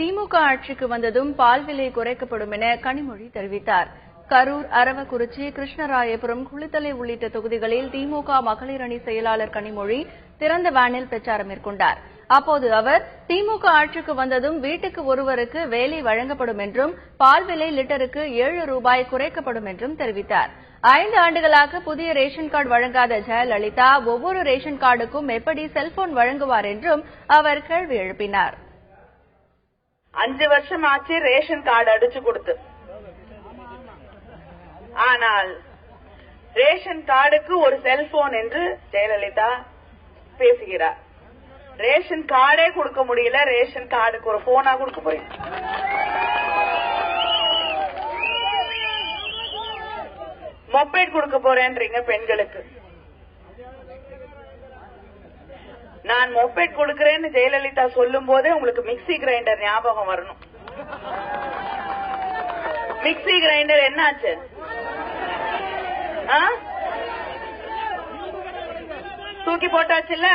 திமுக ஆட்சிக்கு வந்ததும் பால் விலை குறைக்கப்படும் என கனிமொழி தெரிவித்தார். கரூர், அரவக்குறிச்சி, கிருஷ்ணராயபுரம், குளித்தலை உள்ளிட்ட தொகுதிகளில் திமுக மகளிர் அணி செயலாளர் கனிமொழி திறந்த வேனில் பிரச்சாரம் மேற்கொண்டார். அப்போது அவர் திமுக ஆட்சிக்கு வந்ததும் வீட்டுக்கு ஒருவருக்கு வேலை வழங்கப்படும் என்றும் பால் விலை லிட்டருக்கு 7 ரூபாய் குறைக்கப்படும் என்றும் தெரிவித்தார். 5 ஆண்டுகளாக புதிய ரேஷன் கார்டு வழங்காத ஜெயலலிதா ஒவ்வொரு ரேஷன் கார்டுக்கும் எப்படி செல்போன் வழங்குவார் என்றும் அவர் கேள்வி எழுப்பினார். 5 வருஷம் ஆச்சு ரேஷன் கார்டு அடிச்சு கொடுத்து. ஆனால் ரேஷன் கார்டுக்கு ஒரு செல்போன் என்று ஜெயலலிதா பேசுகிறார். ரேஷன் கார்டே கொடுக்க முடியல, ரேஷன் கார்டுக்கு ஒரு போனா கொடுக்க போறீங்க. மொபைல் கொடுக்க போறேன்றீங்க பெண்களுக்கு. நான் மொபைல் கொடுக்கிறேன்னு ஜெயலலிதா சொல்லும் போதே உங்களுக்கு மிக்சி கிரைண்டர் ஞாபகம் வரணும். மிக்சி கிரைண்டர் என்னாச்சு? தூக்கி போட்டாச்சுல்ல.